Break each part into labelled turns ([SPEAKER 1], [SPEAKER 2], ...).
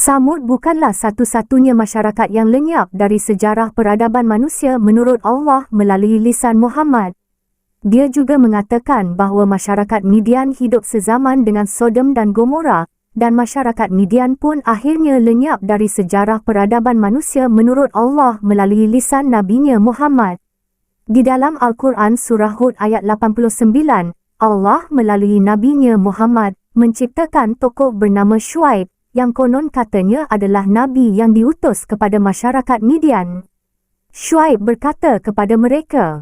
[SPEAKER 1] Samud bukanlah satu-satunya masyarakat yang lenyap dari sejarah peradaban manusia menurut Allah melalui lisan Muhammad. Dia juga mengatakan bahawa masyarakat Midian hidup sezaman dengan Sodom dan Gomora, dan masyarakat Midian pun akhirnya lenyap dari sejarah peradaban manusia menurut Allah melalui lisan Nabi-Nya Muhammad. Di dalam Al-Quran Surah Hud ayat 89, Allah melalui Nabi-Nya Muhammad menciptakan tokoh bernama Syuaib, yang konon katanya adalah Nabi yang diutus kepada masyarakat Midian. Syuaib berkata kepada mereka,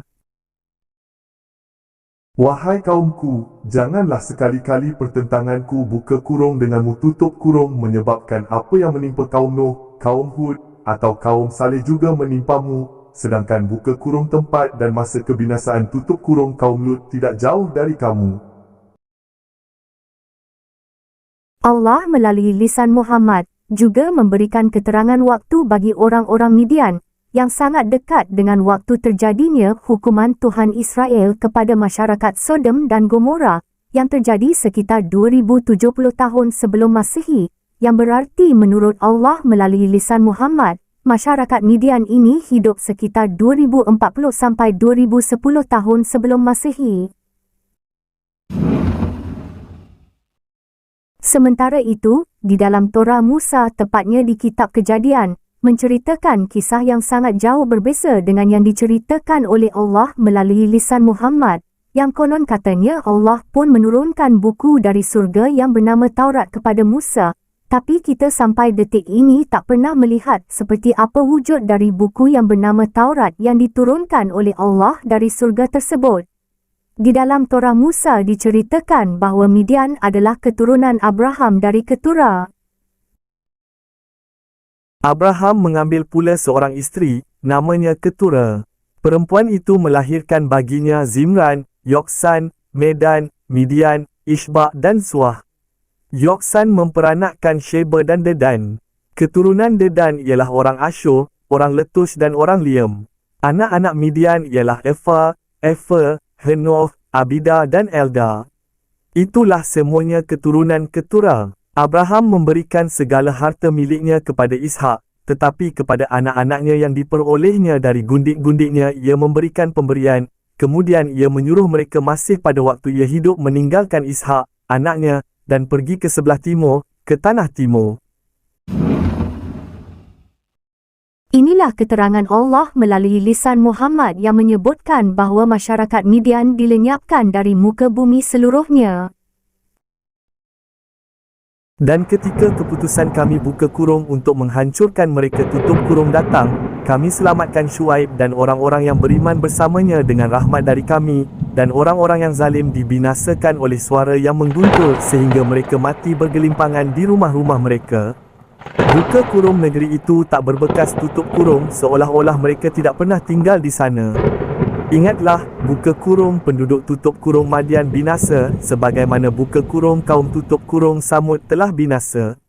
[SPEAKER 2] "Wahai kaumku, janganlah sekali-kali pertentanganku buka kurung denganmu tutup kurung menyebabkan apa yang menimpa kaum Nuh, kaum Hud atau kaum Saleh juga menimpamu, sedangkan buka kurung tempat dan masa kebinasaan tutup kurung kaum Lut tidak jauh dari kamu."
[SPEAKER 1] Allah melalui lisan Muhammad juga memberikan keterangan waktu bagi orang-orang Midian yang sangat dekat dengan waktu terjadinya hukuman Tuhan Israel kepada masyarakat Sodom dan Gomora yang terjadi sekitar 2070 tahun sebelum Masehi, yang berarti menurut Allah melalui lisan Muhammad, masyarakat Midian ini hidup sekitar 2040 sampai 2010 tahun sebelum Masehi. Sementara itu, di dalam Torah Musa, tepatnya di Kitab Kejadian, menceritakan kisah yang sangat jauh berbeza dengan yang diceritakan oleh Allah melalui lisan Muhammad, yang konon katanya Allah pun menurunkan buku dari surga yang bernama Taurat kepada Musa, tapi kita sampai detik ini tak pernah melihat seperti apa wujud dari buku yang bernama Taurat yang diturunkan oleh Allah dari surga tersebut. Di dalam Torah Musa diceritakan bahawa Midian adalah keturunan Abraham dari Keturah.
[SPEAKER 3] Abraham mengambil pula seorang isteri, namanya Keturah. Perempuan itu melahirkan baginya Zimran, Yoksan, Medan, Midian, Ishbak dan Suah. Yoksan memperanakkan Sheba dan Dedan. Keturunan Dedan ialah orang Asyur, orang Letus dan orang Liam. Anak-anak Midian ialah Efa, Henof, Abida dan Elda. Itulah semuanya keturunan Keturah. Abraham memberikan segala harta miliknya kepada Ishak, tetapi kepada anak-anaknya yang diperolehnya dari gundik-gundiknya ia memberikan pemberian. Kemudian ia menyuruh mereka masih pada waktu ia hidup meninggalkan Ishak, anaknya, dan pergi ke sebelah timur, ke tanah timur.
[SPEAKER 1] Inilah keterangan Allah melalui lisan Muhammad yang menyebutkan bahawa masyarakat Midian dilenyapkan dari muka bumi seluruhnya.
[SPEAKER 3] Dan ketika keputusan kami buka kurung untuk menghancurkan mereka tutup kurung datang, kami selamatkan Syuaib dan orang-orang yang beriman bersamanya dengan rahmat dari kami, dan orang-orang yang zalim dibinasakan oleh suara yang mengguntur sehingga mereka mati bergelimpangan di rumah-rumah mereka. Buka kurung negeri itu tak berbekas tutup kurung seolah-olah mereka tidak pernah tinggal di sana. Ingatlah, buka kurung penduduk tutup kurung Madian binasa sebagaimana buka kurung kaum tutup kurung Samud telah binasa.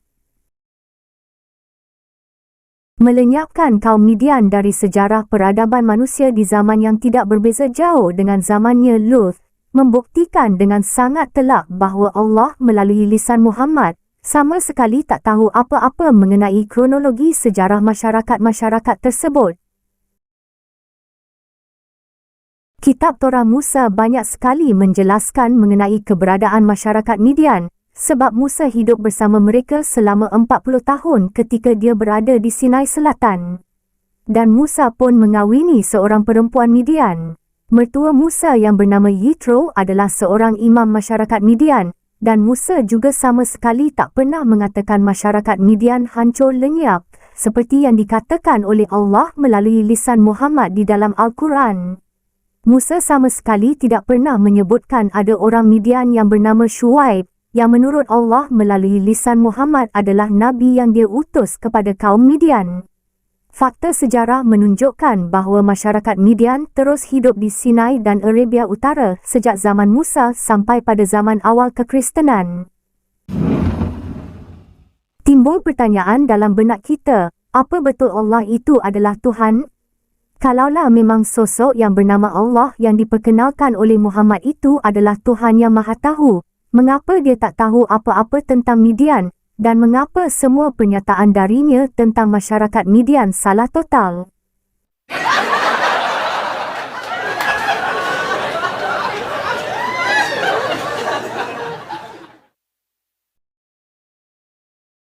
[SPEAKER 1] Melenyapkan kaum Midian dari sejarah peradaban manusia di zaman yang tidak berbeza jauh dengan zamannya Lut, membuktikan dengan sangat telak bahawa Allah melalui lisan Muhammad sama sekali tak tahu apa-apa mengenai kronologi sejarah masyarakat-masyarakat tersebut. Kitab Torah Musa banyak sekali menjelaskan mengenai keberadaan masyarakat Midian, sebab Musa hidup bersama mereka selama 40 tahun ketika dia berada di Sinai Selatan. Dan Musa pun mengawini seorang perempuan Midian. Mertua Musa yang bernama Yitro adalah seorang imam masyarakat Midian, dan Musa juga sama sekali tak pernah mengatakan masyarakat Midian hancur lenyap, seperti yang dikatakan oleh Allah melalui lisan Muhammad di dalam Al-Quran. Musa sama sekali tidak pernah menyebutkan ada orang Midian yang bernama Syuaib, yang menurut Allah melalui lisan Muhammad adalah Nabi yang dia utus kepada kaum Midian. Fakta sejarah menunjukkan bahawa masyarakat Midian terus hidup di Sinai dan Arabia Utara sejak zaman Musa sampai pada zaman awal kekristenan. Timbul pertanyaan dalam benak kita, apa betul Allah itu adalah Tuhan? Kalaulah memang sosok yang bernama Allah yang diperkenalkan oleh Muhammad itu adalah Tuhan yang Maha Tahu, mengapa dia tak tahu apa-apa tentang Midian, dan mengapa semua pernyataan darinya tentang masyarakat Midian salah total.